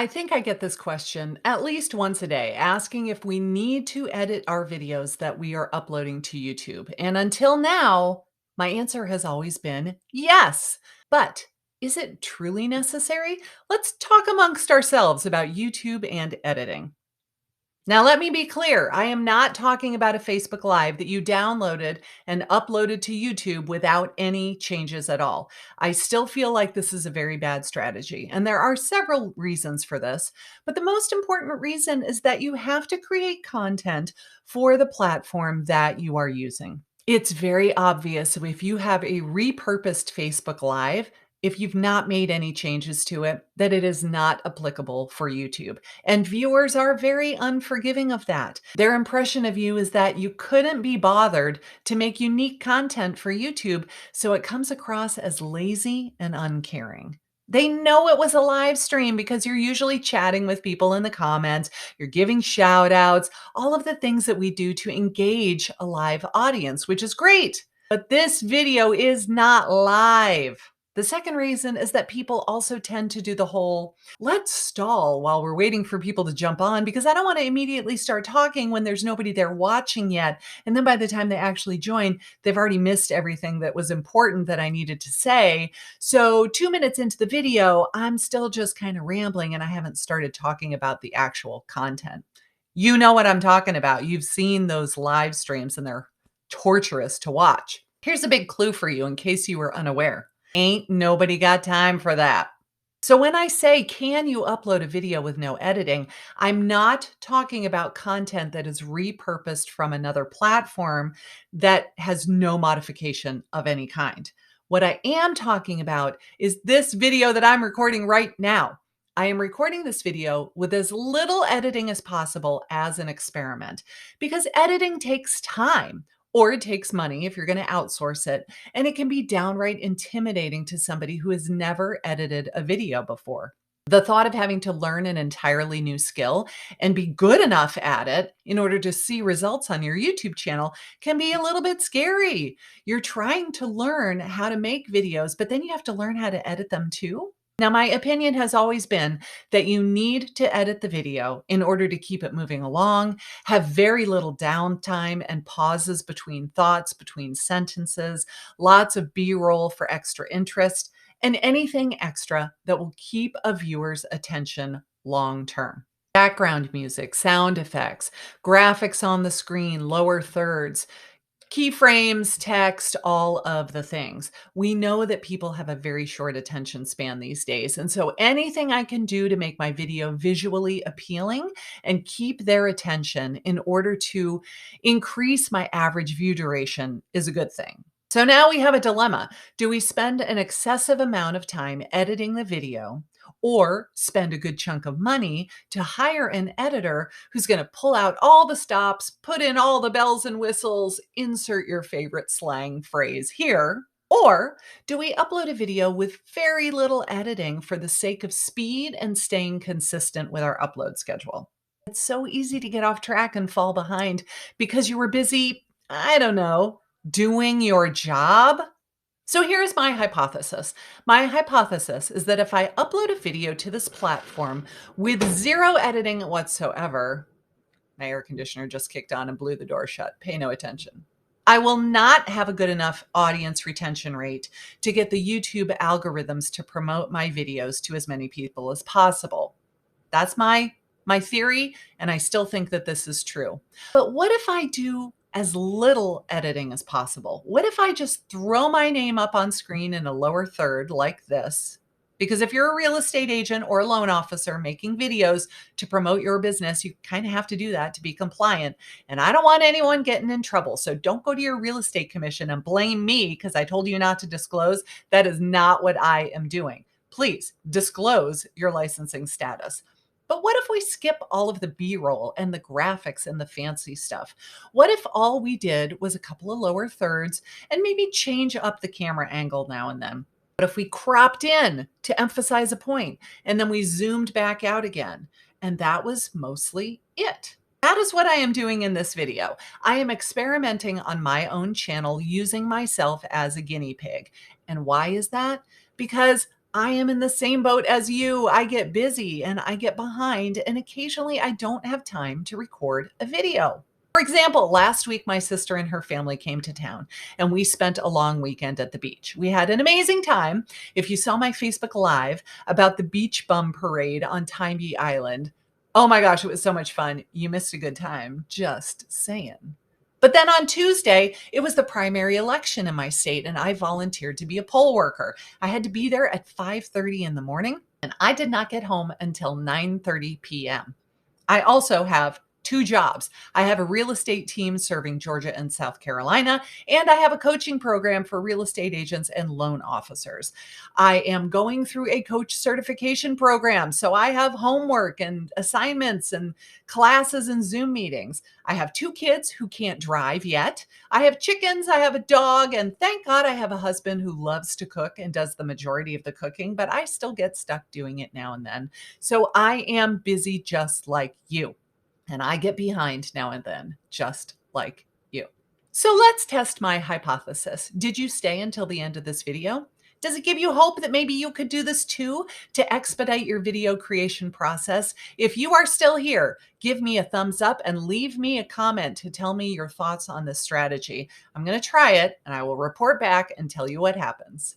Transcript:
I think I get this question at least once a day, asking if we need to edit our videos that we are uploading to YouTube. And until now, my answer has always been yes. But is it truly necessary? Let's talk amongst ourselves about YouTube and editing. Now, let me be clear. I am not talking about a Facebook Live that you downloaded and uploaded to YouTube without any changes at all. I still feel like this is a very bad strategy, and there are several reasons for this. But the most important reason is that you have to create content for the platform that you are using. It's very obvious if you have a repurposed Facebook Live, if you've not made any changes to it, that it is not applicable for YouTube. And viewers are very unforgiving of that. Their impression of you is that you couldn't be bothered to make unique content for YouTube, so it comes across as lazy and uncaring. They know it was a live stream because you're usually chatting with people in the comments, you're giving shout outs, all of the things that we do to engage a live audience, which is great. But this video is not live. The second reason is that people also tend to do the whole, let's stall while we're waiting for people to jump on because I don't want to immediately start talking when there's nobody there watching yet. And then by the time they actually join, they've already missed everything that was important that I needed to say. So 2 minutes into the video, I'm still just kind of rambling and I haven't started talking about the actual content. You know what I'm talking about. You've seen those live streams and they're torturous to watch. Here's a big clue for you in case you were unaware. Ain't nobody got time for that. So when I say, can you upload a video with no editing, I'm not talking about content that is repurposed from another platform that has no modification of any kind. What I am talking about is this video that I'm recording right now. I am recording this video with as little editing as possible as an experiment because editing takes time. Or it takes money if you're going to outsource it. And it can be downright intimidating to somebody who has never edited a video before. The thought of having to learn an entirely new skill and be good enough at it in order to see results on your YouTube channel can be a little bit scary. You're trying to learn how to make videos, but then you have to learn how to edit them too. Now, my opinion has always been that you need to edit the video in order to keep it moving along, have very little downtime and pauses between thoughts, between sentences, lots of B-roll for extra interest, and anything extra that will keep a viewer's attention long term. Background music, sound effects, graphics on the screen, lower thirds, keyframes, text, all of the things. We know that people have a very short attention span these days. And so anything I can do to make my video visually appealing and keep their attention in order to increase my average view duration is a good thing. So now we have a dilemma. Do we spend an excessive amount of time editing the video or spend a good chunk of money to hire an editor who's going to pull out all the stops, put in all the bells and whistles, insert your favorite slang phrase here? Or do we upload a video with very little editing for the sake of speed and staying consistent with our upload schedule? It's so easy to get off track and fall behind because you were busy, I don't know, doing your job. So here's my hypothesis. My hypothesis is that if I upload a video to this platform with zero editing whatsoever, my air conditioner just kicked on and blew the door shut. Pay no attention. I will not have a good enough audience retention rate to get the YouTube algorithms to promote my videos to as many people as possible. That's my theory, and I still think that this is true. But what if I do as little editing as possible? What if I just throw my name up on screen in a lower third like this? Because if you're a real estate agent or a loan officer making videos to promote your business, you kind of have to do that to be compliant. And I don't want anyone getting in trouble. So don't go to your real estate commission and blame me because I told you not to disclose. That is not what I am doing. Please disclose your licensing status. But what if we skip all of the B-roll and the graphics and the fancy stuff? What if all we did was a couple of lower thirds and maybe change up the camera angle now and then? But if we cropped in to emphasize a point and then we zoomed back out again, and that was mostly it. That is what I am doing in this video. I am experimenting on my own channel using myself as a guinea pig. And why is that? Because I am in the same boat as you. I get busy and I get behind, and occasionally I don't have time to record a video. For example, last week my sister and her family came to town and we spent a long weekend at the beach. We had an amazing time. If you saw my Facebook Live about the beach bum parade on Tybee Island, oh my gosh, it was so much fun. You missed a good time. Just saying. But then on Tuesday, it was the primary election in my state, and I volunteered to be a poll worker. I had to be there at 5:30 in the morning, and I did not get home until 9:30 p.m. I also have two jobs. I have a real estate team serving Georgia and South Carolina, and I have a coaching program for real estate agents and loan officers. I am going through a coach certification program, so I have homework and assignments and classes and Zoom meetings. I have two kids who can't drive yet. I have chickens, I have a dog, and thank God I have a husband who loves to cook and does the majority of the cooking, but I still get stuck doing it now and then. So I am busy just like you. And I get behind now and then, just like you. So let's test my hypothesis. Did you stay until the end of this video? Does it give you hope that maybe you could do this too to expedite your video creation process? If you are still here, give me a thumbs up and leave me a comment to tell me your thoughts on this strategy. I'm going to try it and I will report back and tell you what happens.